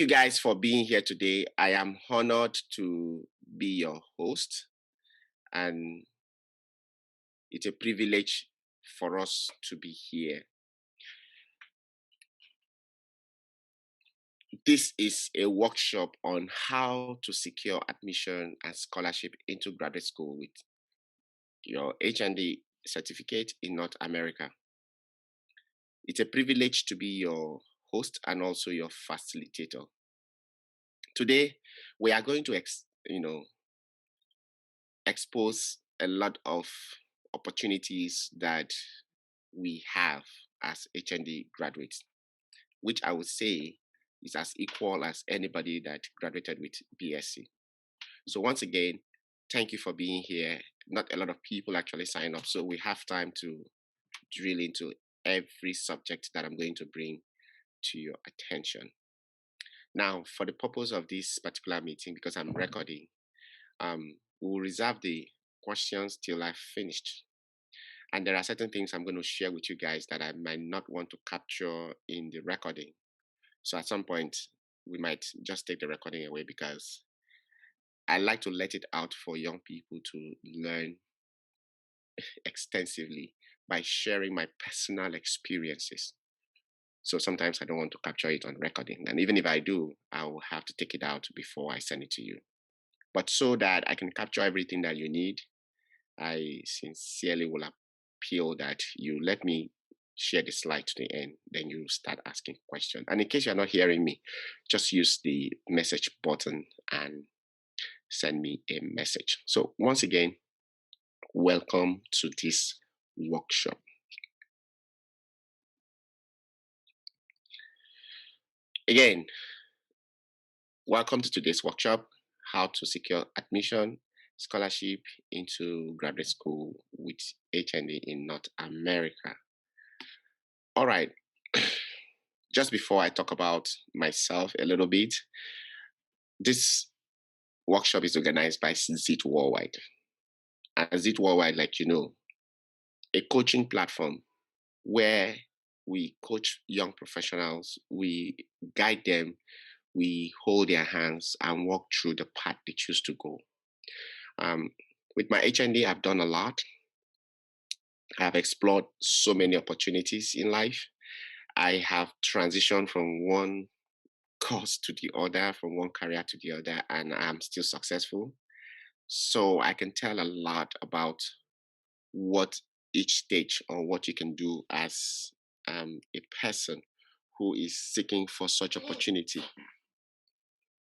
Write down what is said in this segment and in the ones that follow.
You guys for being here today. I am honored to be your host, and it's a privilege for us to be here. This is a workshop on how to secure admission and scholarship into graduate school with your HND certificate in North America. It's a privilege to be your host and also your facilitator. Today, we are going to expose a lot of opportunities that we have as HND graduates, which I would say is as equal as anybody that graduated with BSc. So once again, thank you for being here. Not a lot of people actually sign up, so we have time to drill into every subject that I'm going to bring to your attention. Now, for the purpose of this particular meeting, because I'm recording, we'll reserve the questions till I've finished. And there are certain things I'm going to share with you guys that I might not want to capture in the recording. So at some point, we might just take the recording away because I like to let it out for young people to learn extensively by sharing my personal experiences. So sometimes I don't want to capture it on recording. And even if I do, I will have to take it out before I send it to you. But so that I can capture everything that you need, I sincerely will appeal that you let me share the slide to the end, then you start asking questions. And in case you're not hearing me, just use the message button and send me a message. So once again, welcome to this workshop. Again, welcome to today's workshop, how to secure admission, scholarship into graduate school with HND in North America. All right. Just before I talk about myself a little bit, this workshop is organized by ZIT Worldwide. And ZIT Worldwide, like you know, a coaching platform where we coach young professionals, we guide them, we hold their hands and walk through the path they choose to go. With my HND, I've done a lot. I've explored so many opportunities in life. I have transitioned from one course to the other, from one career to the other, and I'm still successful. So I can tell a lot about what each stage or what you can do as a person who is seeking for such opportunity.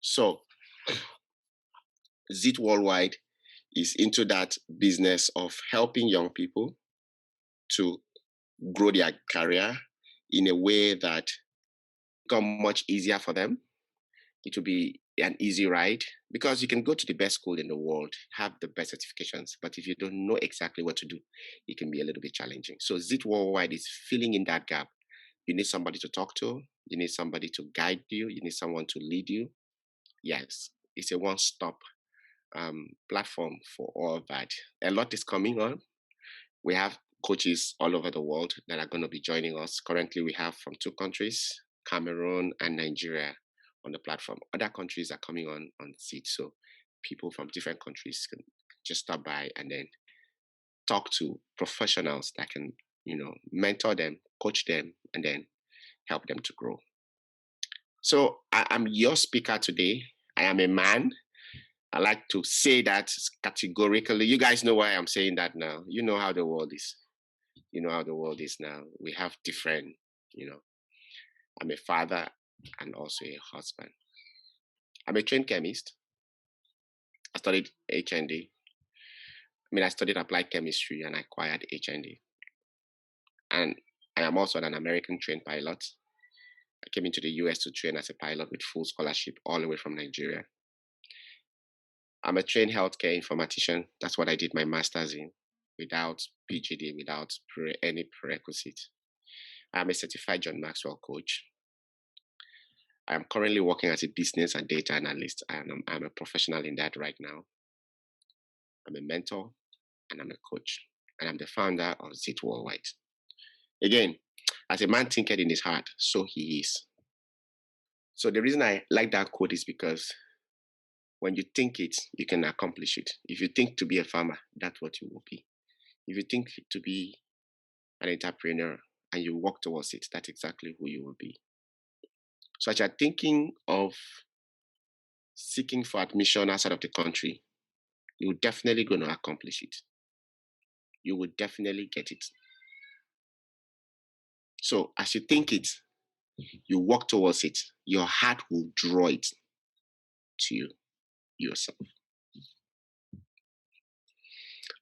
So ZIT Worldwide is into that business of helping young people to grow their career in a way that become much easier for them. It will be an easy ride because you can go to the best school in the world, have the best certifications, but if you don't know exactly what to do, it can be a little bit challenging. So ZIT Worldwide is filling in that gap. You need somebody to talk to, you need somebody to guide you, you need someone to lead you. Yes, it's a one-stop platform for all of that. A lot is coming on. We have coaches all over the world that are going to be joining us. Currently, we have from 2 countries, Cameroon and Nigeria, on the platform. Other countries are coming on seat, so people from different countries can just stop by and then talk to professionals that can, mentor them, coach them, and then help them to grow. So I'm your speaker today. I am a man. I like to say that categorically. You guys know why I'm saying that now. You know how the world is. You know how the world is now. We have different, I'm a father and also a husband. I'm a trained chemist. I studied HND. I studied applied chemistry and I acquired HND. And I am also an American trained pilot. I came into the US to train as a pilot with full scholarship all the way from Nigeria. I'm a trained healthcare informatician. That's what I did my master's in without PGD, without any prerequisite. I'm a certified John Maxwell coach. I'm currently working as a business and data analyst, and I'm a professional in that right now. I'm a mentor, and I'm a coach, and I'm the founder of ZIT Worldwide. Again, as a man thinketh in his heart, so he is. So the reason I like that quote is because when you think it, you can accomplish it. If you think to be a farmer, that's what you will be. If you think to be an entrepreneur and you work towards it, that's exactly who you will be. So as you're thinking of seeking for admission outside of the country, you're definitely going to accomplish it. You will definitely get it. So as you think it, you work towards it, your heart will draw it to you yourself.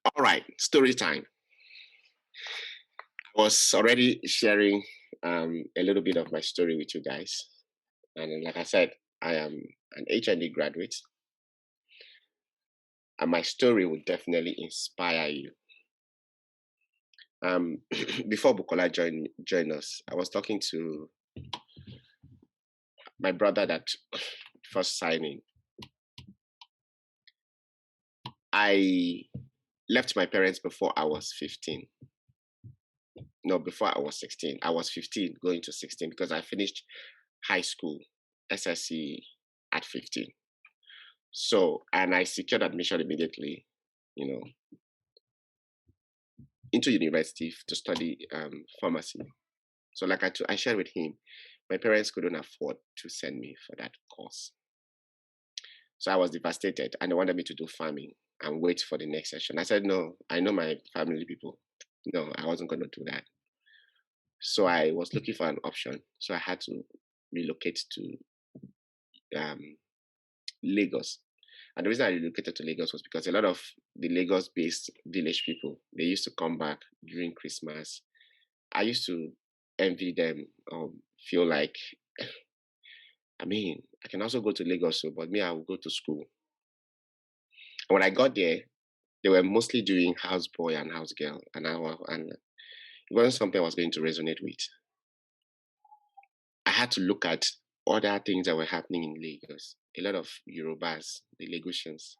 All right, story time. I was already sharing a little bit of my story with you guys. And like I said, I am an HND graduate, and my story will definitely inspire you. Before Bukola joined us, I was talking to my brother that first signing. I left my parents before I was 15. No, before I was 16. I was 15 going to 16 because I finished high school, SSC at 15. So, and I secured admission immediately, you know, into university to study pharmacy. So, like I shared with him, my parents couldn't afford to send me for that course. So I was devastated and they wanted me to do farming and wait for the next session. I said, no, I know my family people. No, I wasn't going to do that. So I was looking for an option. So I had to relocate to um, Lagos. And the reason I relocated to Lagos was because a lot of the Lagos based village people, they used to come back during Christmas. I used to envy them, feel like, I mean, I can also go to Lagos, so, but me, I will go to school. And when I got there, they were mostly doing houseboy and house girl, and it wasn't something I was going to resonate with. I had to look at other things that were happening in Lagos. A lot of Yorubas, the Lagosians,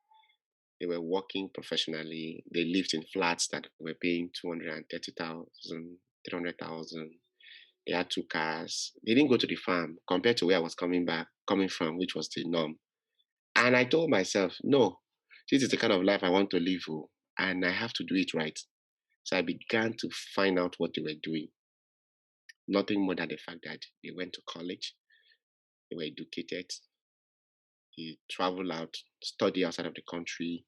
they were working professionally. They lived in flats that were paying 230,000, 300,000. They had two cars. They didn't go to the farm compared to where I was coming from, which was the norm. And I told myself, no, this is the kind of life I want to live, and I have to do it right. So I began to find out what they were doing. Nothing more than the fact that they went to college, they were educated, they travel out, study outside of the country,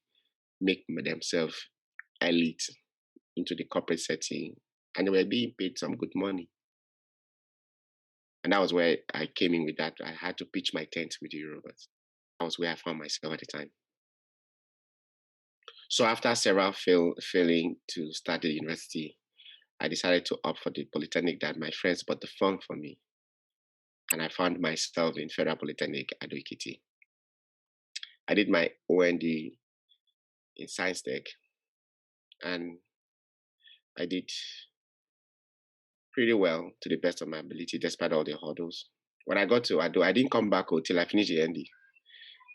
make themselves elite into the corporate setting, and they were being paid some good money. And that was where I came in with that. I had to pitch my tent with the Yorubas. That was where I found myself at the time. So after several failing to start the university, I decided to opt for the polytechnic that my friends bought the fund for me. And I found myself in Federal Polytechnic at Ekiti. I did my OND in Science Tech, and I did pretty well to the best of my ability, despite all the hurdles. When I got to Ado, I didn't come back until I finished the ND.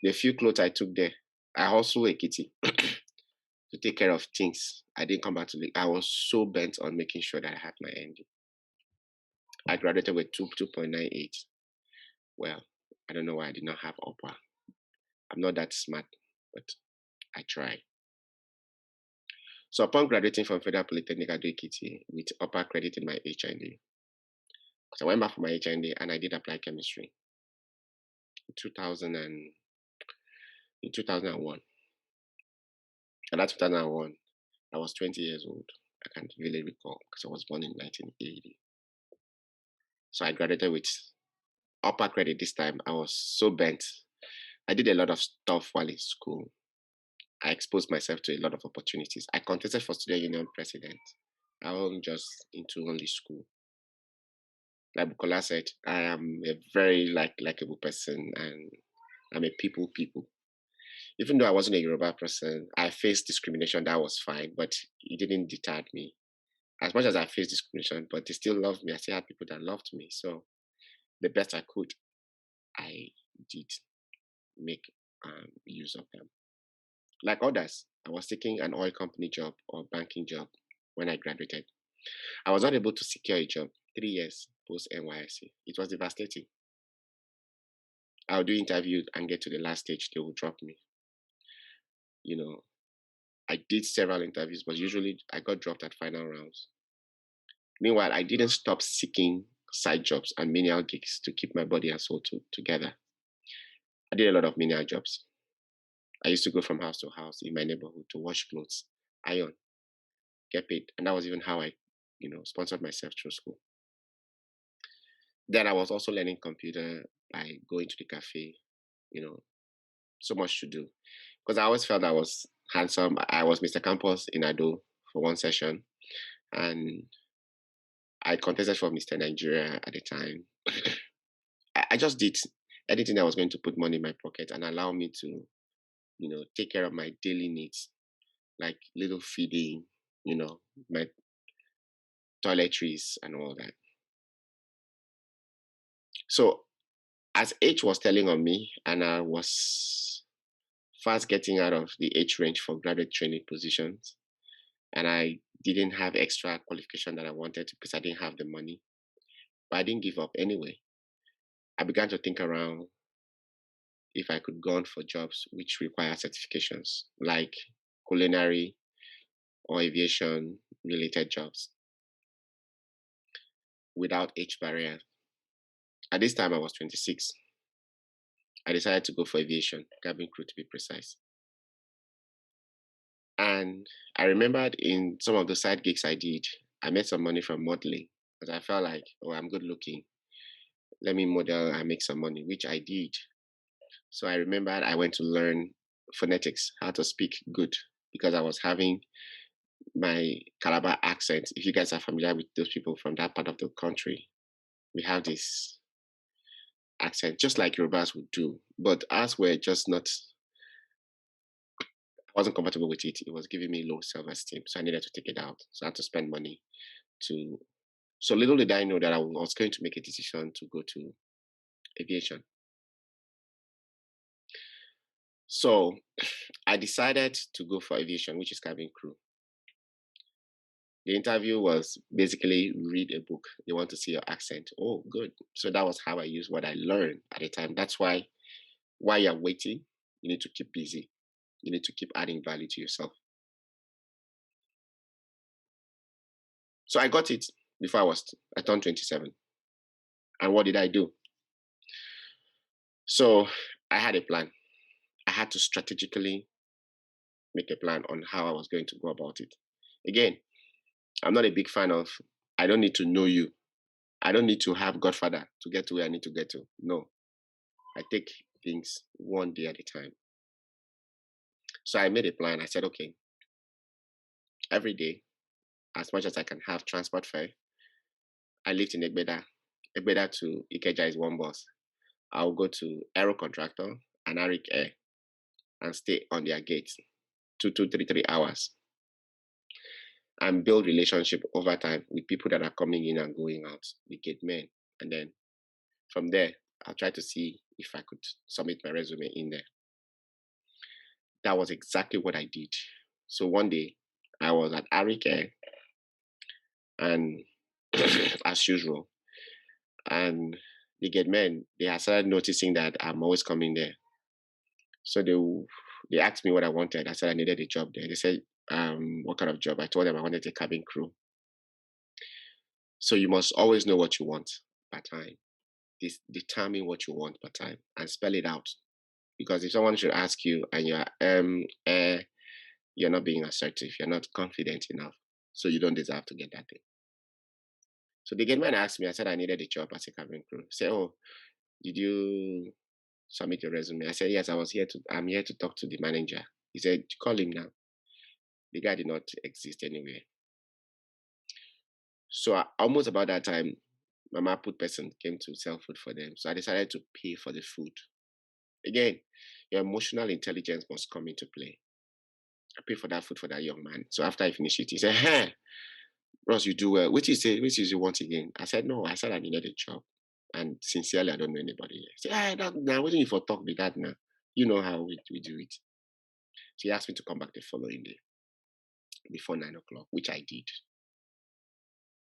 The few clothes I took there, I also Ekiti to take care of things. I didn't come back to I was so bent on making sure that I had my ND. I graduated with 2.98. Well, I don't know why I did not have upper. I'm not that smart, but I try. So upon graduating from Federal Polytechnic at Ekiti with upper credit in my HND, so I went back for my HND and I did apply chemistry in 2001. And that 2001, I was 20 years old. I can't really recall because I was born in 1980. So I graduated with upper credit this time. I was so bent. I did a lot of stuff while in school. I exposed myself to a lot of opportunities. I contested for student union president. I wasn't just into only school. Like Bukola said, I am a very likable person and I'm a people. Even though I wasn't a Yoruba person, I faced discrimination. That was fine, but it didn't deter me. As much as I faced discrimination, but they still loved me. I still had people that loved me. So the best I could, I did make use of them. Like others, I was taking an oil company job or banking job when I graduated. I was not able to secure a job 3 years post NYSC. It was devastating. I'll do interviews and get to the last stage, they will drop me. You know, I did several interviews, but usually I got dropped at final rounds. Meanwhile, I didn't stop seeking side jobs and menial gigs to keep my body and soul together. I did a lot of menial jobs. I used to go from house to house in my neighborhood to wash clothes, iron, get paid. And that was even how I, sponsored myself through school. Then I was also learning computer by going to the cafe, you know, so much to do. Because I always felt I was handsome. I was Mr. Campus in Ado for one session. And I contested for Mr. Nigeria at the time. I just did anything that was going to put money in my pocket and allow me to, take care of my daily needs, like little feeding, my toiletries and all that. So as age was telling on me and I was fast getting out of the age range for graduate training positions, and I didn't have extra qualification that I wanted to because I didn't have the money, but I didn't give up anyway. I began to think around if I could go on for jobs which require certifications like culinary or aviation related jobs without age barrier. At this time, I was 26. I decided to go for aviation, cabin crew to be precise. And I remembered in some of the side gigs I did, I made some money from modeling because I felt like, oh, I'm good looking. Let me model and make some money, which I did. So I remembered I went to learn phonetics, how to speak good, because I was having my Calabar accent. If you guys are familiar with those people from that part of the country, we have this accent, just like Yorubas would do. But us were just not, I wasn't comfortable with it. It was giving me low self esteem. So I needed to take it out. So I had to spend money to. So little did I know that I was going to make a decision to go to aviation. So I decided to go for aviation, which is cabin crew. The interview was basically read a book. They want to see your accent. Oh, good. So that was how I used what I learned at the time. That's why while you're waiting, you need to keep busy. You need to keep adding value to yourself. So I got it before I turned 27. And what did I do? So I had a plan. I had to strategically make a plan on how I was going to go about it. Again, I'm not a big fan of I don't need to know you. I don't need to have Godfather to get to where I need to get to. No. I take things one day at a time. So I made a plan. I said, okay, every day, as much as I can have transport fare, I lived in Egbeda. Egbeda to Ikeja is one bus. I'll go to Aero Contractor and Arik Air and stay on their gates 3 hours and build relationship over time with people that are coming in and going out, the gate men. And then from there, I'll try to see if I could submit my resume in there. That was exactly what I did. So one day, I was at Arik Air and as usual, and the gate men, they had started noticing that I'm always coming there. So they asked me what I wanted. I said I needed a job there. They said, what kind of job? I told them I wanted a cabin crew. So you must always know what you want part time. Determine what you want part time and spell it out. Because if someone should ask you and you're not being assertive, you're not confident enough, so you don't deserve to get that thing. So the gate man asked me, I said I needed a job as a cabin crew. He said, oh, did you submit your resume? I said, yes, I'm here to talk to the manager. He said, call him now. The guy did not exist anywhere. So almost about that time, Mama Put person came to sell food for them. So I decided to pay for the food. Again, your emotional intelligence must come into play. I paid for that food for that young man. So after I finished it, he said, hey, Ross, you do well. Which is you want again? I said, no, I said I needed a job. And sincerely, I don't know anybody here. He said, now waiting you for talk with that now. You know how we do it. So he asked me to come back the following day before 9 o'clock, which I did.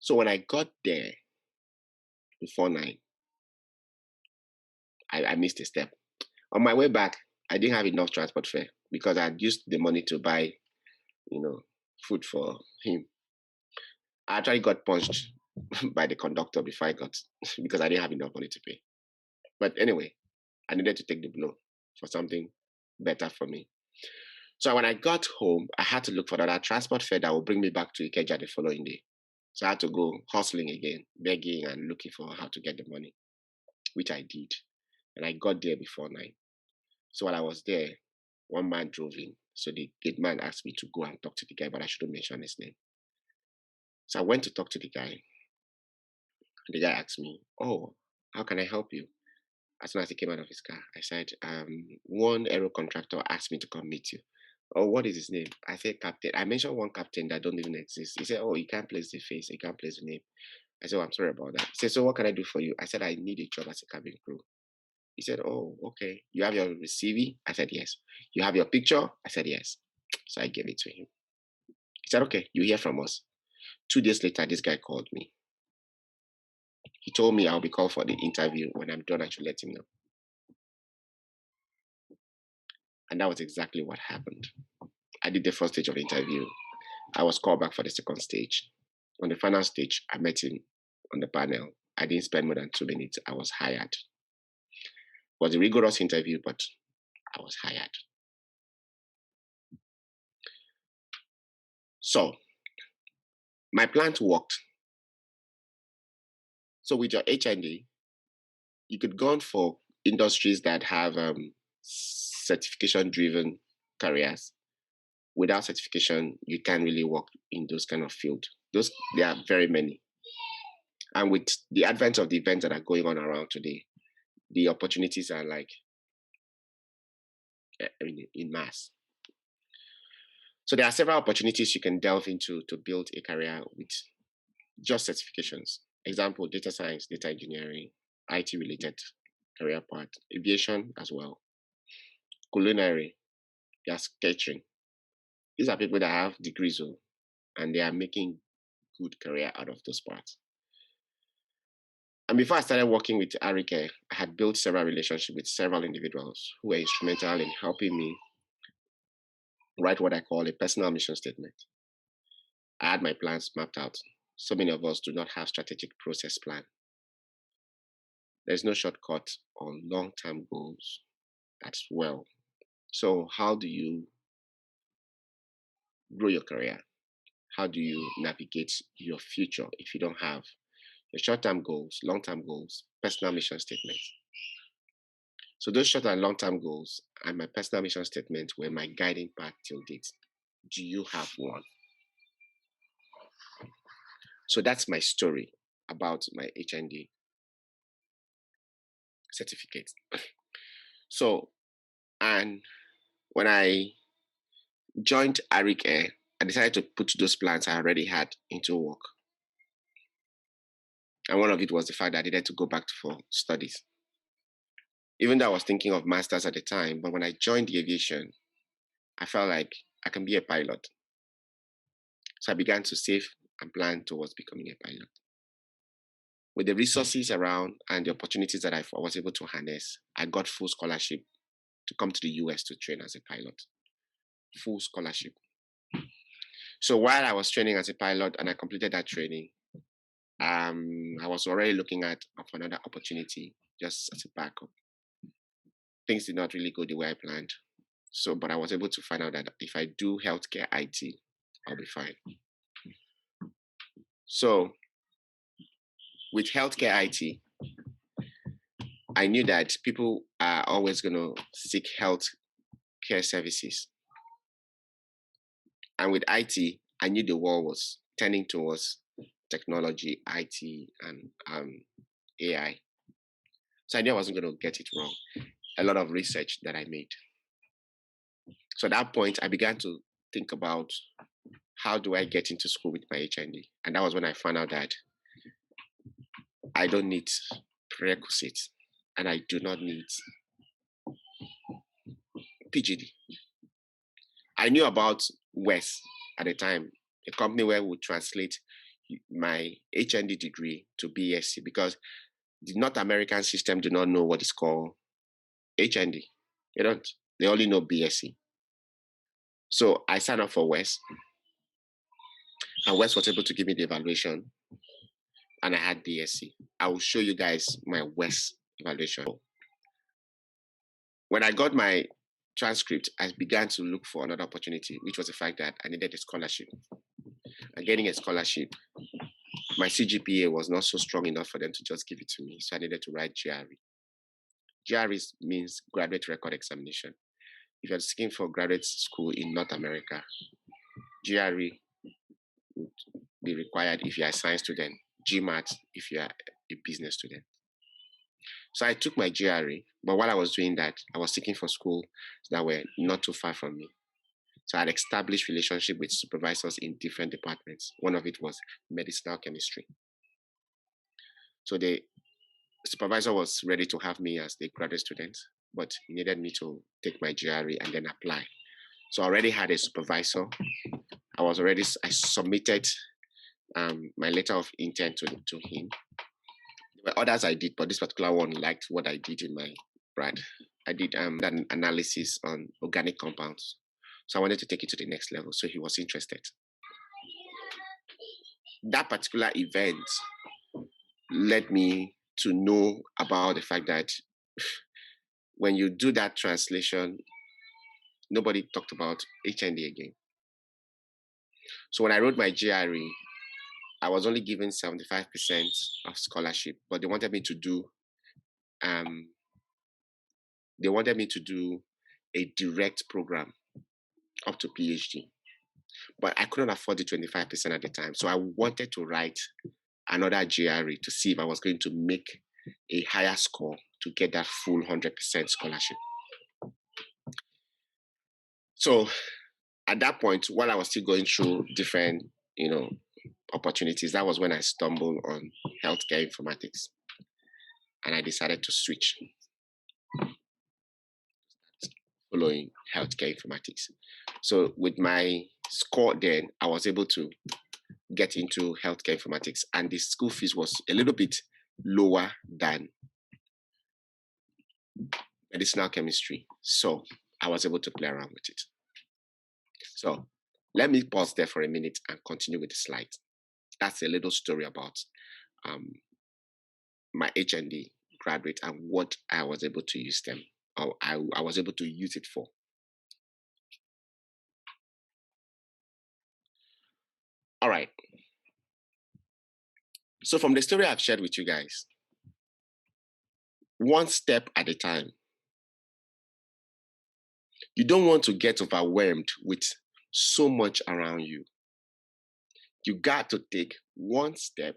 So when I got there before 9, I missed a step. On my way back, I didn't have enough transport fare because I had used the money to buy, food for him. I actually got punched by the conductor before I got because I didn't have enough money to pay. But anyway, I needed to take the blow for something better for me. So when I got home, I had to look for another transport fare that would bring me back to Ikeja the following day. So I had to go hustling again, begging and looking for how to get the money, which I did. And I got there before 9. So while I was there, one man drove in. So the gate man asked me to go and talk to the guy, but I shouldn't mention his name. So I went to talk to the guy. And the guy asked me, "Oh, how can I help you?" As soon as he came out of his car, I said, one aero contractor asked me to come meet you. Oh, what is his name? I said, Captain. I mentioned one captain that don't even exist. He said, oh, you can't place the face. You can't place the name. I said, oh, I'm sorry about that. He said, so what can I do for you? I said, I need a job as a cabin crew. He said, oh, okay. You have your CV? I said, yes. You have your picture? I said, yes. So I gave it to him. He said, okay, you hear from us. 2 days later, this guy called me. He told me I'll be called for the interview. When I'm done, I should let him know. And that was exactly what happened. I did the first stage of the interview. I was called back for the second stage. On the final stage, I met him on the panel. I didn't spend more than 2 minutes. I was hired. It was a rigorous interview, but I was hired. So my plant worked. So with your HND, you could go on for industries that have certification-driven careers. Without certification, you can't really work in those kind of field. There are very many. And with the advent of the events that are going on around today, the opportunities are like in mass. So there are several opportunities you can delve into to build a career with just certifications. Example, data science, data engineering, IT related career path, aviation as well, culinary, there's catering. These are people that have degrees and they are making good career out of those parts. And before I started working with Arike, I had built several relationships with several individuals who were instrumental in helping me write what I call a personal mission statement. I had my plans mapped out. So many of us do not have strategic process plan. There's no shortcut on long-term goals as well. So how do you grow your career? How do you navigate your future if you don't have your short-term goals, long-term goals, personal mission statements? So those short and long-term goals and my personal mission statement were my guiding path till date. Do you have one? So that's my story about my HND certificate. So, and when I joined Arik Air, I decided to put those plans I already had into work. And one of it was the fact that I needed to go back for studies. Even though I was thinking of masters at the time, but when I joined the aviation, I felt like I can be a pilot. So I began to save and plan towards becoming a pilot. With the resources around and the opportunities that I was able to harness, I got full scholarship to come to the US to train as a pilot. Full scholarship. So while I was training as a pilot and I completed that training, I was already looking at for another opportunity just as a backup. Things did not really go the way I planned. So, but I was able to find out that if I do healthcare IT, I'll be fine. So with healthcare IT, I knew that people are always going to seek healthcare services. And with IT, I knew the world was turning towards technology, IT, and AI. So I knew I wasn't going to get it wrong. A lot of research that I made. So at that point, I began to think about how do I get into school with my HND? And that was when I found out that I don't need prerequisites and I do not need PGD. I knew about WES at the time, a company where we would translate my HND degree to BSc because the North American system do not know what is called HND. They don't. They only know BSc. So I signed up for West, and West was able to give me the evaluation, and I had BSc. I will show you guys my West evaluation. When I got my transcript, I began to look for another opportunity, which was the fact that I needed a scholarship. And getting a scholarship, my CGPA was not so strong enough for them to just give it to me. So I needed to write GRE. GRE means Graduate Record Examination. If you're seeking for graduate school in North America, GRE would be required if you're a science student, GMAT if you're a business student. So I took my GRE, but while I was doing that, I was seeking for schools that were not too far from me. So I had established relationship with supervisors in different departments. One of it was medicinal chemistry. So the supervisor was ready to have me as the graduate student, but he needed me to take my GRE and then apply. So I already had a supervisor. I submitted my letter of intent to him. There were others I did, but this particular one liked what I did in my grad. I did an analysis on organic compounds. So I wanted to take it to the next level. So he was interested. That particular event led me to know about the fact that when you do that translation, nobody talked about HND again. So when I wrote my GRE, I was only given 75% of scholarship, but they wanted me to do a direct program up to PhD. But I couldn't afford the 25% at the time. So I wanted to write another GRE to see if I was going to make a higher score to get that full 100% scholarship. So at that point, while I was still going through different, opportunities, that was when I stumbled on healthcare informatics. And I decided to switch following healthcare informatics. So with my score then, I was able to get into healthcare informatics, and the school fees was a little bit lower than medicinal chemistry. So I was able to play around with it. So let me pause there for a minute and continue with the slide. That's a little story about my HND graduate and what I was able to use them, or I was able to use it for. All right. So from the story I've shared with you guys, one step at a time. You don't want to get overwhelmed with so much around you. You got to take one step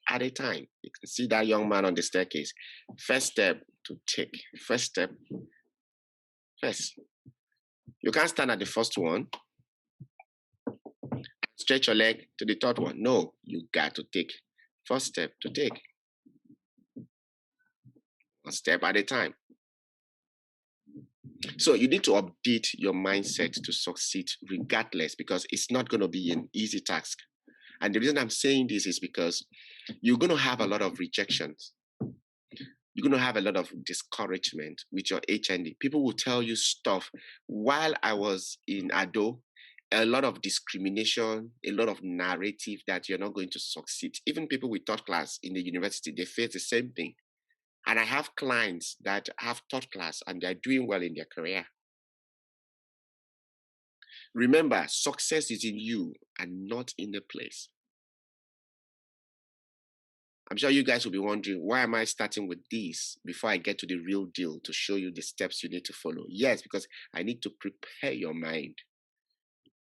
at a time. You can see that young man on the staircase. First step to take. First step. First. You can't stand at the first one. Stretch your leg to the third one. No, you got to take first step to take. One step at a time. So you need to update your mindset to succeed regardless, because it's not going to be an easy task. And the reason I'm saying this is because you're going to have a lot of rejections. You're going to have a lot of discouragement with your HND. People will tell you stuff. While I was in Ado, a lot of discrimination, a lot of narrative that you're not going to succeed. Even people with third class in the university, they face the same thing. And I have clients that have third class and they're doing well in their career. Remember, success is in you and not in the place. I'm sure you guys will be wondering, why am I starting with this before I get to the real deal to show you the steps you need to follow? Yes, because I need to prepare your mind.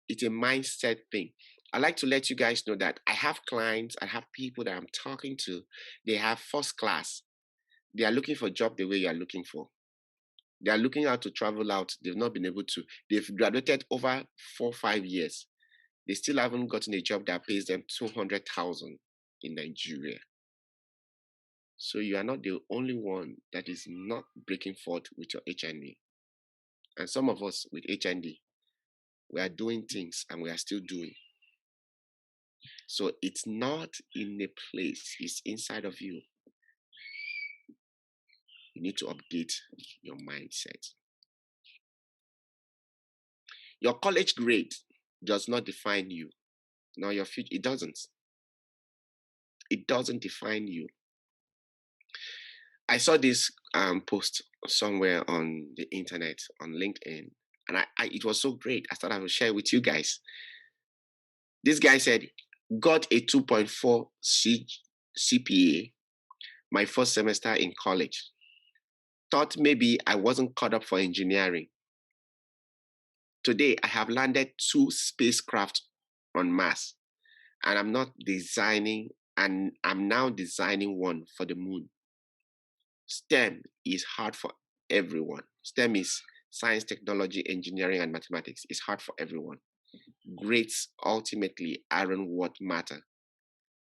It's a mindset thing. I like to let you guys know that I have clients, I have people that I'm talking to. They have first class. They are looking for a job the way you are looking for. They are looking out to travel out. They've not been able to. They've graduated over 4 or 5 years. They still haven't gotten a job that pays them 200,000 in Nigeria. So you are not the only one that is not breaking forth with your HND. And some of us with HND, we are doing things and we are still doing. So it's not in a place, it's inside of you. You need to update your mindset. Your college grade does not define you, nor your future. It doesn't. It doesn't define you. I saw this post somewhere on the internet, on LinkedIn, and it was so great. I thought I would share with you guys. This guy said, got a 2.4 CPA my first semester in college. Thought maybe I wasn't caught up for engineering. Today, I have landed 2 spacecraft on Mars, and I'm now designing one for the moon. STEM is hard for everyone. STEM is science, technology, engineering, and mathematics. It's hard for everyone. Grades ultimately aren't what matter.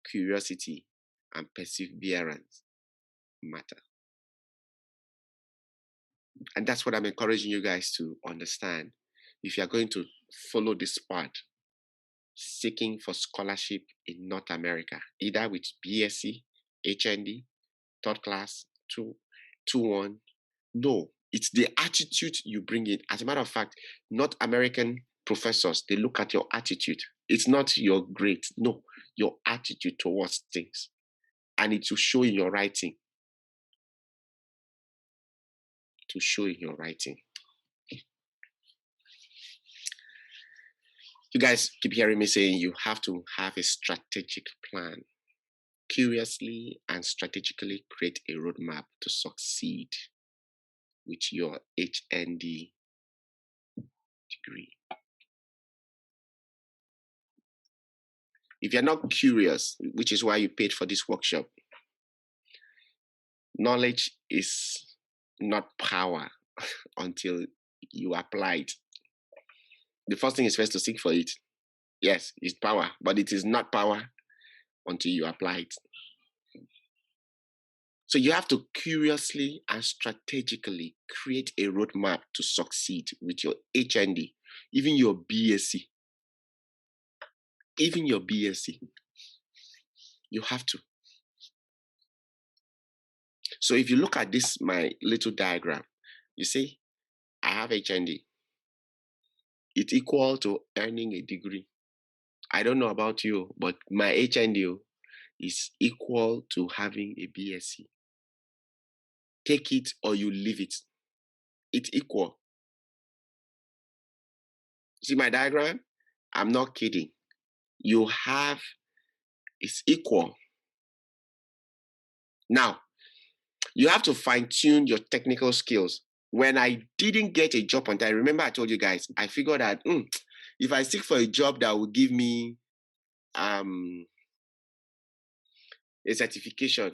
Curiosity and perseverance matter. And that's what I'm encouraging you guys to understand. If you're going to follow this path, seeking for scholarship in North America, either with BSc, HND, third class, 2-1. No, it's the attitude you bring in. As a matter of fact, North American professors, they look at your attitude. It's not your grade. No, your attitude towards things. And it will show in your writing. It will show in your writing. You guys keep hearing me saying you have to have a strategic plan. Curiously and strategically create a roadmap to succeed with your HND degree. If you're not curious, which is why you paid for this workshop, knowledge is not power until you apply it. The first thing is first to seek for it. Yes, it's power, but it is not power until you apply it. So you have to curiously and strategically create a roadmap to succeed with your HND, even your BSc. Even your BSc. You have to. So if you look at this, my little diagram, you see, I have HND. It's equal to earning a degree. I don't know about you, but my HND is equal to having a BSc. Take it or you leave it. It's equal. See my diagram? I'm not kidding. You have, it's equal. Now, you have to fine-tune your technical skills. When I didn't get a job on time, remember I told you guys, I figured that if I seek for a job that will give me a certification.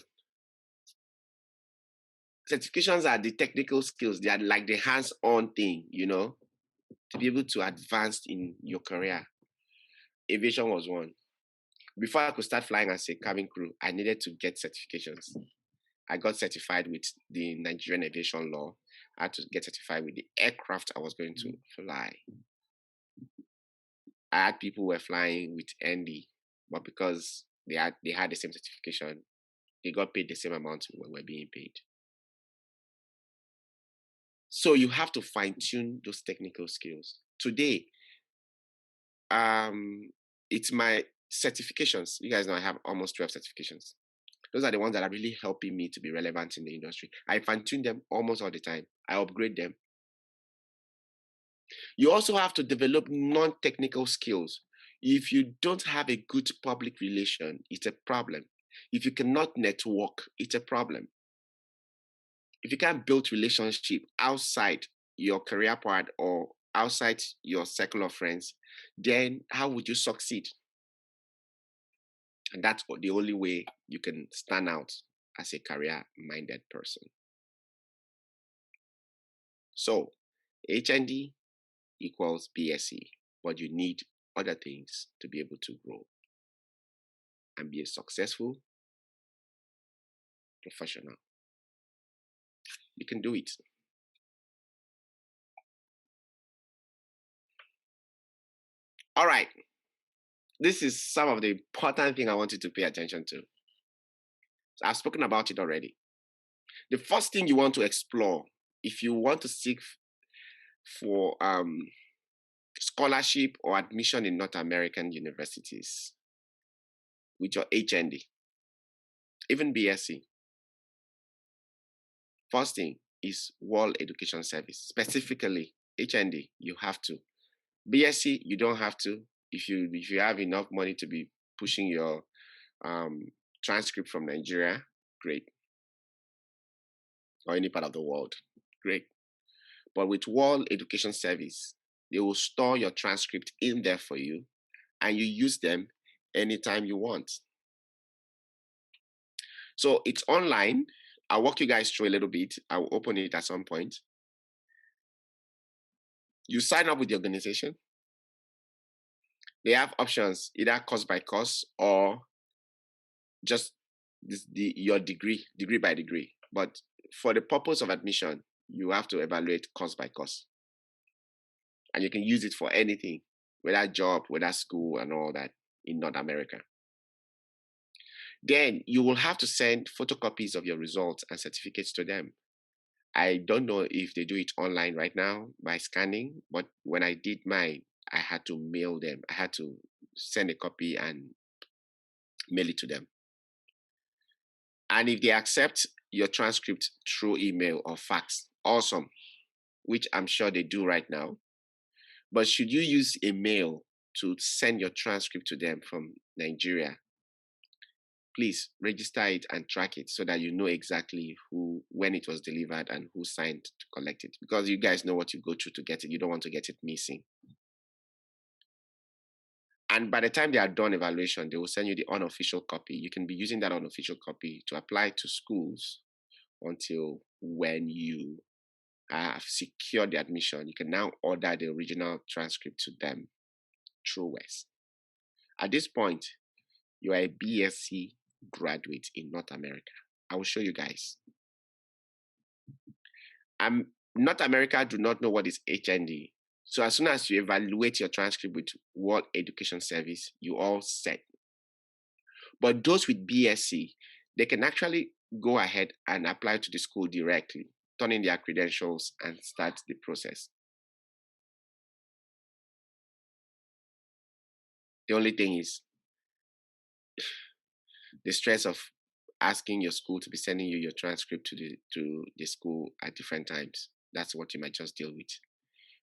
Certifications are the technical skills. They are like the hands-on thing, to be able to advance in your career. Aviation was one. Before I could start flying as a cabin crew, I needed to get certifications. I got certified with the Nigerian aviation law. I had to get certified with the aircraft I was going to fly. I had people who were flying with ND, but because they had the same certification, they got paid the same amount we were being paid. So you have to fine-tune those technical skills. Today, it's my certifications. You guys know I have almost 12 certifications. Those are the ones that are really helping me to be relevant in the industry. I fine-tune them almost all the time. I upgrade them. You also have to develop non-technical skills. If you don't have a good public relation, it's a problem. If you cannot network, it's a problem. If you can't build relationship outside your career path or outside your circle of friends, then how would you succeed? And that's the only way you can stand out as a career-minded person. So, HND equals BSc, but you need other things to be able to grow and be a successful professional. You can do it. All right. This is some of the important thing I want you to pay attention to. I've spoken about it already. The first thing you want to explore, if you want to seek for scholarship or admission in North American universities with your HND, even BSc, first thing is World Education Service. Specifically, HND, you have to. BSc, you don't have to. If you have enough money to be pushing your transcript from Nigeria, great. Or any part of the world, great. But with World Education Service, they will store your transcript in there for you, and you use them anytime you want. So it's online. I'll walk you guys through a little bit. I'll open it at some point. You sign up with the organization. They have options, either course by course or just your degree by degree. But for the purpose of admission, you have to evaluate course by course. And you can use it for anything, whether job, whether school, and all that in North America. Then you will have to send photocopies of your results and certificates to them. I don't know if they do it online right now by scanning, but when I did mine, I had to mail them. I had to send a copy and mail it to them. And if they accept your transcript through email or fax, awesome, which I'm sure they do right now. But should you use a mail to send your transcript to them from Nigeria, please register it and track it so that you know exactly when it was delivered and who signed to collect it. Because you guys know what you go through to get it. You don't want to get it missing. And by the time they are done evaluation, they will send you the unofficial copy. You can be using that unofficial copy to apply to schools until when you have secured the admission. You can now order the original transcript to them through West. At this point, you are a BSc graduate in North America. I will show you guys. North America do not know what is HND. So as soon as you evaluate your transcript with World Education Service, you all set. But those with BSc, they can actually go ahead and apply to the school directly, turn in their credentials and start the process. The only thing is the stress of asking your school to be sending you your transcript to the school at different times. That's what you might just deal with.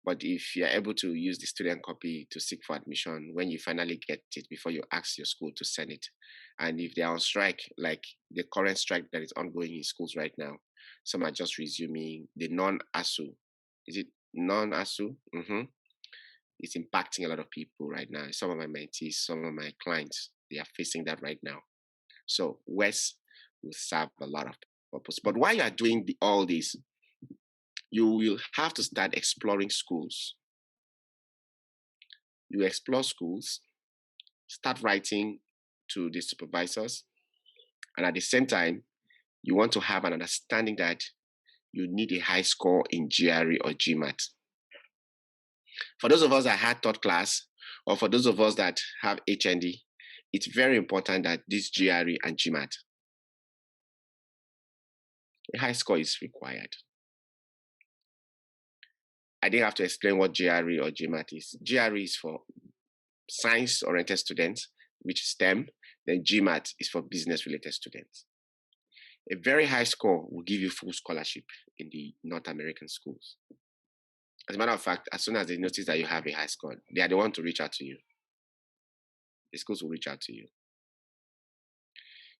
But if you're able to use the student copy to seek for admission when you finally get it before you ask your school to send it, and if they are on strike, like the current strike that is ongoing in schools right now, some are just resuming the non-ASU. Is it non-ASU? Mm-hmm. It's impacting a lot of people right now. Some of my mentees, some of my clients, they are facing that right now. So West will serve a lot of purpose. But while you are doing all this, you will have to start exploring schools. You explore schools, start writing to the supervisors, and at the same time, you want to have an understanding that you need a high score in GRE or GMAT. For those of us that had third class, or for those of us that have HND, it's very important that this GRE and GMAT, a high score is required. I didn't have to explain what GRE or GMAT is. GRE is for science-oriented students, which is STEM. Then GMAT is for business-related students. A very high score will give you full scholarship in the North American schools. As a matter of fact, as soon as they notice that you have a high score, they are the one to reach out to you. The schools will reach out to you.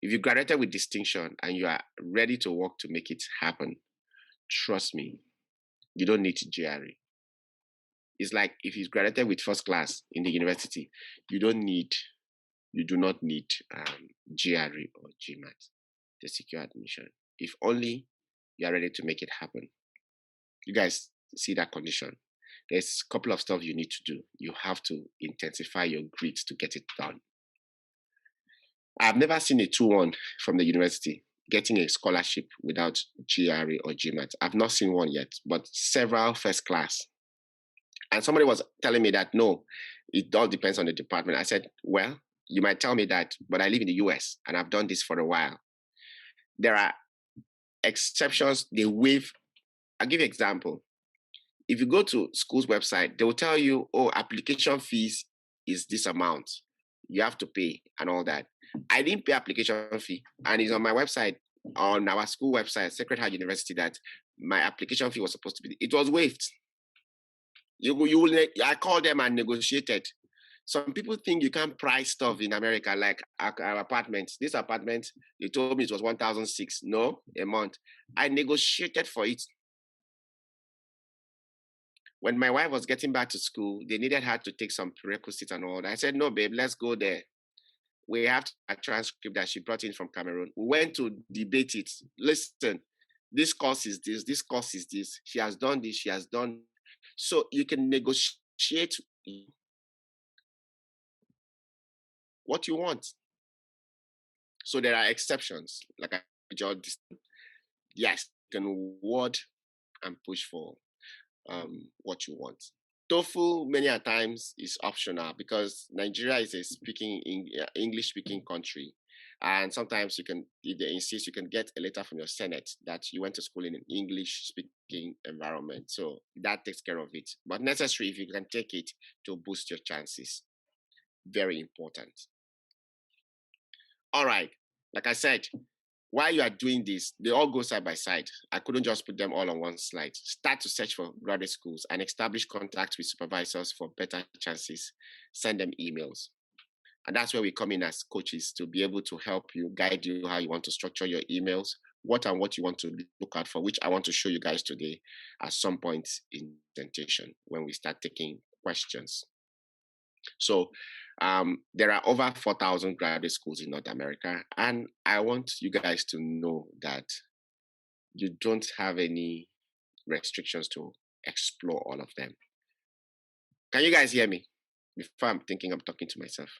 If you graduated with distinction and you are ready to work to make it happen, trust me, you don't need GRE. It's like if you graduated with first class in the university, you do not need GRE or GMAT to secure admission. If only you are ready to make it happen. You guys see that condition. There's a couple of stuff you need to do. You have to intensify your grit to get it done. I've never seen a 2-1 from the university getting a scholarship without GRE or GMAT. I've not seen one yet, but several first class. And somebody was telling me that, no, it all depends on the department. I said, well, you might tell me that, but I live in the US and I've done this for a while. There are exceptions, they waive. I'll give you an example. If you go to school's website, they will tell you, oh, application fees is this amount. You have to pay and all that. I didn't pay application fee, and it's on my website, on our school website, Sacred Heart University, that my application fee was supposed to be. It was waived. I called them and negotiated. Some people think you can't price stuff in America, like our apartments. This apartment, they told me it was 1,006. No, a month. I negotiated for it. When my wife was getting back to school, they needed her to take some prerequisites and all that. I said, no, babe, let's go there. We have a transcript that she brought in from Cameroon. We went to debate it. Listen, this course is this course is this. She has done this, she has done. So you can negotiate what you want. So there are exceptions. Like I just, yes, you can word and push for what you want. TOEFL many a times is optional because Nigeria is a English speaking country, and sometimes you can, if they insist, you can get a letter from your Senate that you went to school in an English speaking environment. So that takes care of it. But necessary if you can take it to boost your chances. Very important. All right, like I said, while you are doing this, they all go side by side. I couldn't just put them all on one slide. Start to search for graduate schools and establish contacts with supervisors for better chances. Send them emails. And that's where we come in as coaches to be able to help you, guide you how you want to structure your emails, what you want to look out for, which I want to show you guys today at some point in presentation when we start taking questions. So there are over 4,000 graduate schools in North America, and I want you guys to know that you don't have any restrictions to explore all of them. Can you guys hear me? Before I'm thinking I'm talking to myself.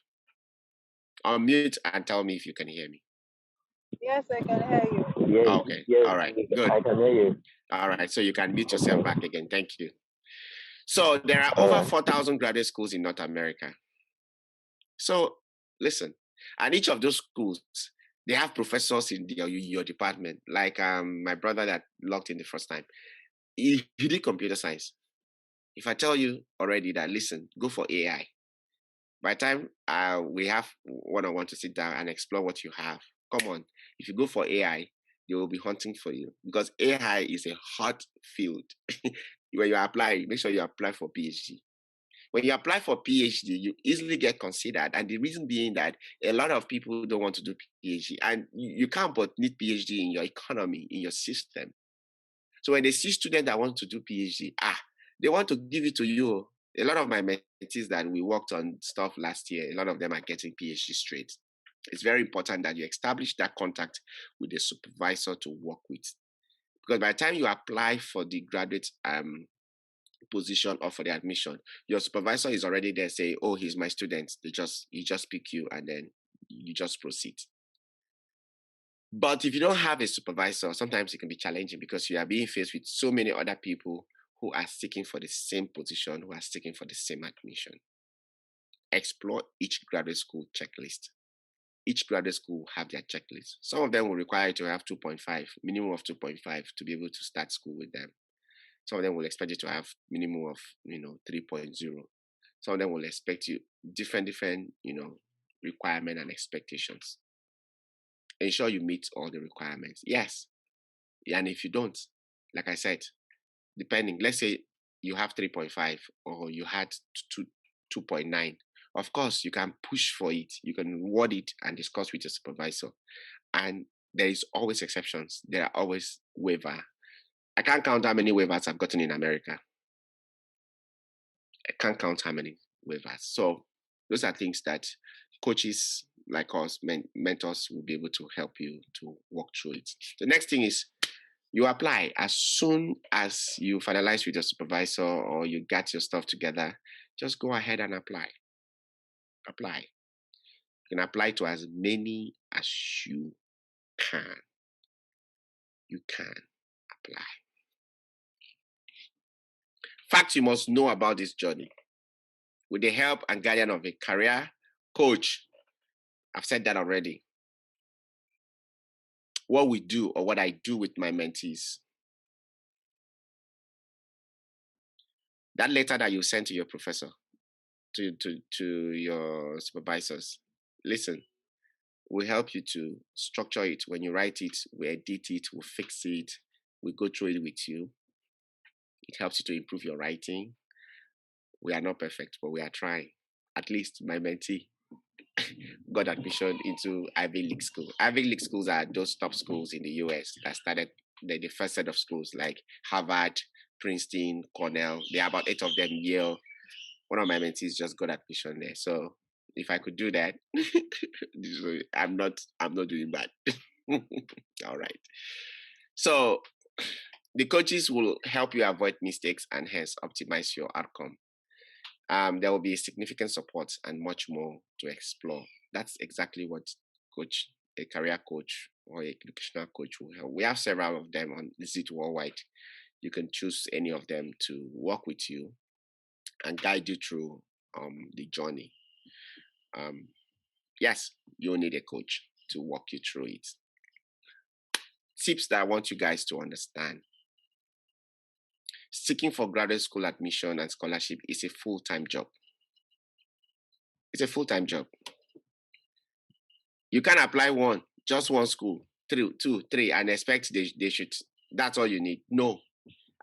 Unmute and tell me if you can hear me. Yes, I can hear you. Yes, Okay. yes, All right. Good. I can hear you. All right. So you can mute yourself back again. Thank you. So there are over 4,000 graduate schools in North America. So listen, and each of those schools, they have professors in your department. Like my brother that logged in the first time, he did computer science. If I tell you already that, listen, go for AI. By the time we have one-on-one to sit down and explore what you have, come on. If you go for AI, they will be hunting for you because AI is a hot field. When you apply, make sure you apply for PhD. When you apply for PhD, you easily get considered. And the reason being that a lot of people don't want to do PhD. And you can't but need PhD in your economy, in your system. So when they see students that want to do PhD, they want to give it to you. A lot of my mentees that we worked on stuff last year, a lot of them are getting PhD straight. It's very important that you establish that contact with the supervisor to work with. Because by the time you apply for the graduate position or for the admission, your supervisor is already there saying, oh, he's my student. He just pick you and then you just proceed. But if you don't have a supervisor, sometimes it can be challenging because you are being faced with so many other people who are seeking for the same position, who are seeking for the same admission. Explore each graduate school checklist. Each graduate school have their checklist. Some of them will require you to have 2.5, minimum of 2.5 to be able to start school with them. Some of them will expect you to have minimum of 3.0. Some of them will expect you different requirement and expectations. Ensure you meet all the requirements. Yes. And if you don't, like I said, depending, let's say you have 3.5 or you had 2.9. Of course, you can push for it. You can word it and discuss with your supervisor. And there is always exceptions. There are always waiver. I can't count how many waivers I've gotten in America. I can't count how many waivers. So those are things that coaches like us, mentors will be able to help you to walk through it. The next thing is you apply. As soon as you finalize with your supervisor or you get your stuff together, just go ahead and apply. Apply. You can apply to as many as you can. You can apply. Fact you must know about this journey. With the help and guidance of a career coach, I've said that already. what we do or what I do with my mentees. That letter that you send to your professor, to your supervisors, listen, we help you to structure it. When you write it, we edit it, we fix it, we go through it with you. It helps you to improve your writing. We are not perfect, but we are trying. At least my mentee got admission into Ivy League school. Ivy League schools are those top schools in the US that started the first set of schools like Harvard, Princeton, Cornell. There are about 8 of them. Yale. One of my mentees just got admission there. So if I could do that, I'm not doing bad. All right. So the coaches will help you avoid mistakes and hence optimize your outcome. There will be significant support and much more to explore. That's exactly what a career coach or a educational coach will help. We have several of them on Visit Worldwide. You can choose any of them to work with you and guide you through the journey. Yes, you'll need a coach to walk you through it. Tips that I want you guys to understand. Seeking for graduate school admission and scholarship is a full-time job. It's a full-time job. You can't apply just one school, two, three, and expect they should. That's all you need. No.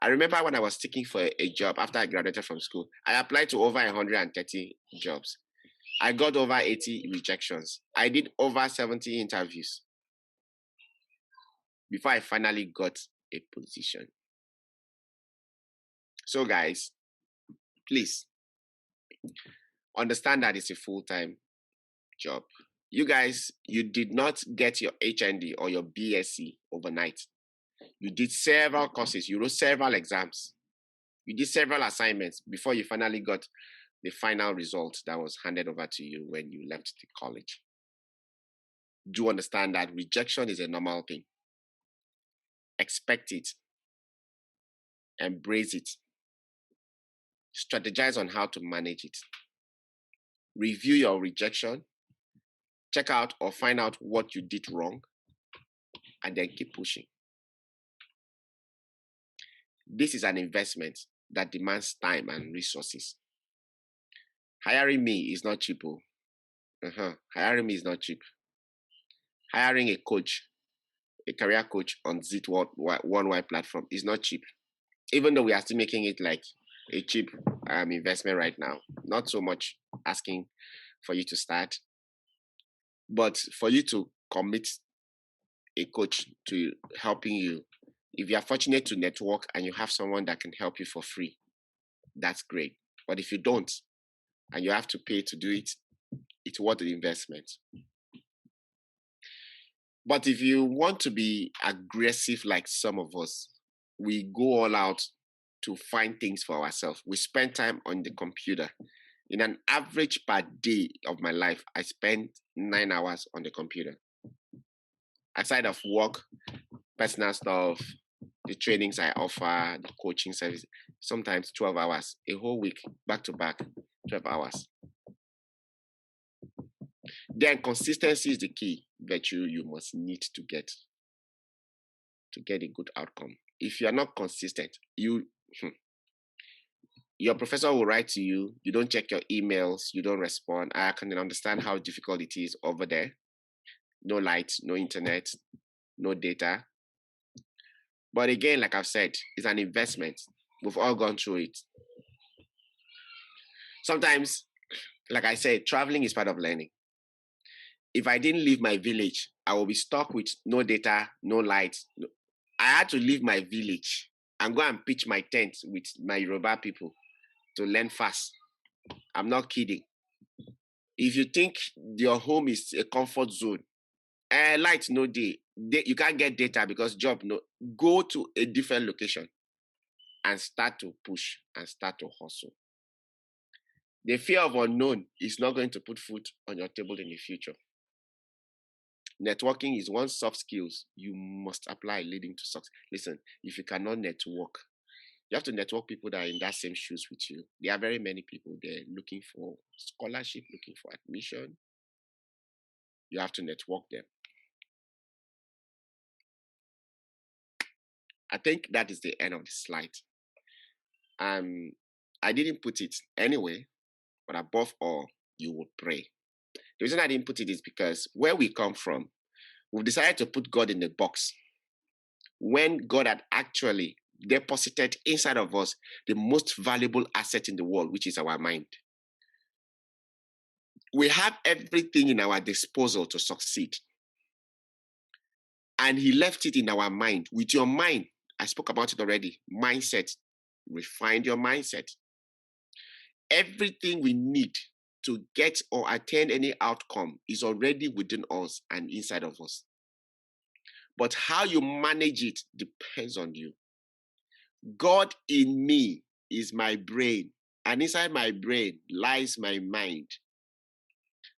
I remember when I was seeking for a job after I graduated from school, I applied to over 130 jobs. I got over 80 rejections. I did over 70 interviews before I finally got a position. So guys, please understand that it's a full-time job. You guys, you did not get your HND or your BSc overnight. You did several courses, you wrote several exams, you did several assignments before you finally got the final result that was handed over to you when you left the college. Do understand that rejection is a normal thing. Expect it. Embrace it. Strategize on how to manage it. Review your rejection. Check out or find out what you did wrong. And then keep pushing. This is an investment that demands time and resources. Hiring me is not cheap. Hiring me is not cheap. Hiring a coach, a career coach on Zit One platform is not cheap. Even though we are still making it like a cheap investment right now, not so much asking for you to start, but for you to commit a coach to helping you. If you are fortunate to network and you have someone that can help you for free, that's great. But if you don't and you have to pay to do it, it's worth the investment. But if you want to be aggressive like some of us, we go all out to find things for ourselves. We spend time on the computer. In an average per day of my life, I spend 9 hours on the computer. Aside of work, personal stuff, the trainings I offer, the coaching service, sometimes 12 hours, a whole week, back to back, 12 hours. Then consistency is the key virtue you must need to get a good outcome. If you are not consistent, your professor will write to you, you don't check your emails, you don't respond. I can understand how difficult it is over there. No light, no internet, no data. But again, like I've said, it's an investment. We've all gone through it. Sometimes, like I said, traveling is part of learning. If I didn't leave my village, I will be stuck with no data, no light. I had to leave my village and go and pitch my tent with my Yoruba people to learn fast. I'm not kidding. If you think your home is a comfort zone, light no day, you can't get data because job no. Go to a different location and start to push and start to hustle. The fear of unknown is not going to put food on your table in the future. Networking is one soft skills you must apply leading to success. Listen, if you cannot network, you have to network people that are in that same shoes with you. There are very many people there looking for scholarship, looking for admission. You have to network them. I think that is the end of the slide. I didn't put it anyway, but above all, you would pray. The reason I didn't put it is because where we come from, we've decided to put God in a box when God had actually deposited inside of us the most valuable asset in the world, which is our mind. We have everything in our disposal to succeed. And He left it in our mind. With your mind, I spoke about it already, mindset. Refine your mindset. Everything we need to get or attain any outcome is already within us and inside of us. But how you manage it depends on you. God in me is my brain, and inside my brain lies my mind.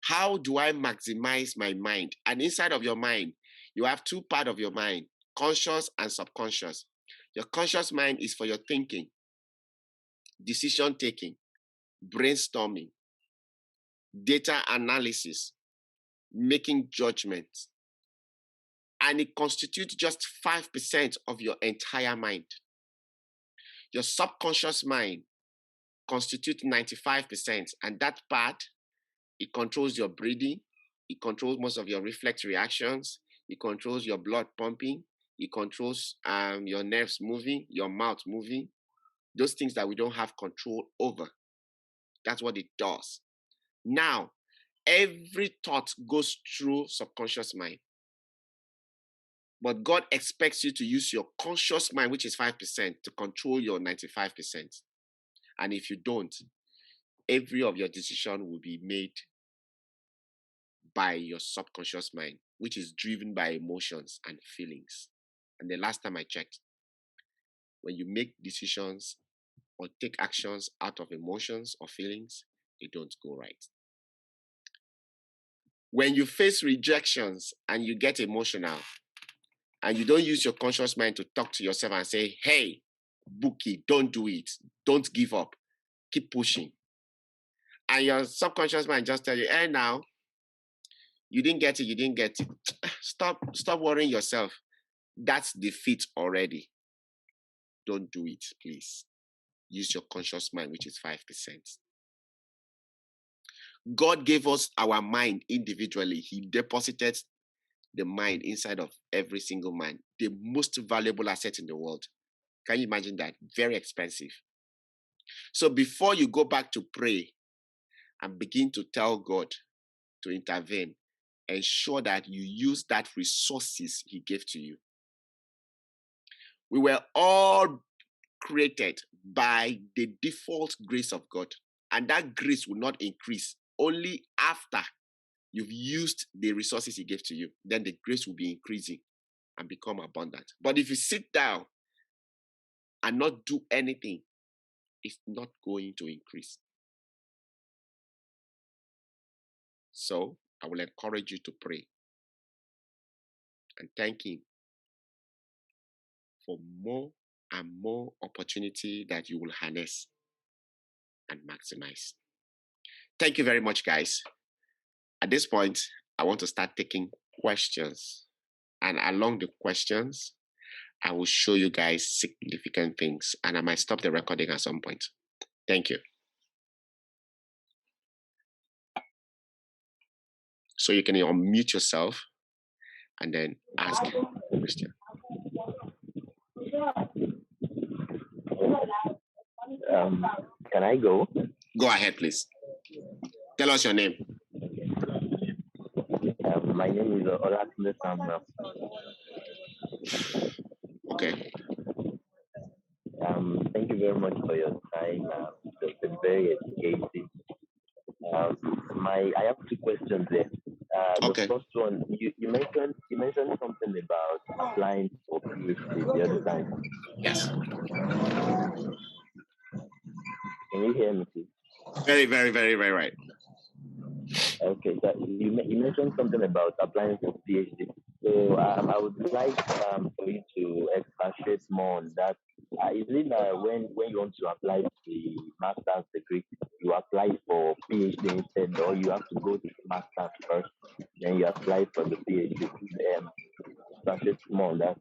How do I maximize my mind? And inside of your mind, you have two parts of your mind, conscious and subconscious. Your conscious mind is for your thinking, decision taking, brainstorming, data analysis, making judgments. And it constitutes just 5% of your entire mind. Your subconscious mind constitutes 95%, and that part, it controls your breathing, it controls most of your reflex reactions, it controls your blood pumping, it controls your nerves moving, your mouth moving, those things that we don't have control over. That's what it does. Now, every thought goes through subconscious mind. But God expects you to use your conscious mind, which is 5%, to control your 95%. And if you don't, every of your decision will be made by your subconscious mind, which is driven by emotions and feelings. And the last time I checked, when you make decisions or take actions out of emotions or feelings, they don't go right. When you face rejections and you get emotional, and you don't use your conscious mind to talk to yourself and say, hey, Buki, don't do it. Don't give up. Keep pushing. And your subconscious mind just tell you, hey, now, you didn't get it. Stop worrying yourself. That's defeat already. Don't do it, please. Use your conscious mind, which is 5%. God gave us our mind individually. He deposited the mind inside of every single man, the most valuable asset in the world. Can you imagine that? Very expensive. So before you go back to pray and begin to tell God to intervene, ensure that you use that resources He gave to you. We were all created by the default grace of God, and that grace will not increase only after you've used the resources He gave to you. Then the grace will be increasing and become abundant. But if you sit down and not do anything, it's not going to increase. So I will encourage you to pray and thank Him for more and more opportunity that you will harness and maximize. Thank you very much, guys. At this point, I want to start taking questions. And along the questions, I will show you guys significant things. And I might stop the recording at some point. Thank you. So you can unmute yourself and then ask a question. Can I go? Go ahead, please. Tell us your name. My name is Olatunde Samuel. Okay. Thank you very much for your time. It's been very educative. I have two questions there. Okay. The first one, you mentioned something about applying for PhD the other time. Yes. Can you hear me, please? Very, very, very, very right. Okay, so you mentioned something about applying for PhD. So I would like for you to expatiate more on that. Is it that when you want to apply for the master's degree, you apply for PhD instead, or you have to go to the master's first, then you apply for the PhD? Expatiate more on that.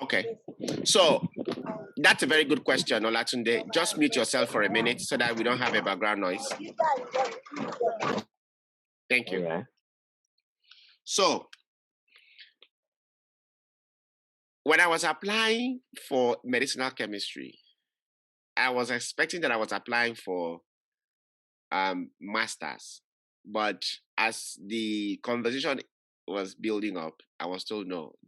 Okay. So that's a very good question, Olatunde. Just mute yourself for a minute so that we don't have a background noise. Thank you. Yeah. So when I was applying for medicinal chemistry, I was expecting that I was applying for masters, but as the conversation was building up, I was told no, that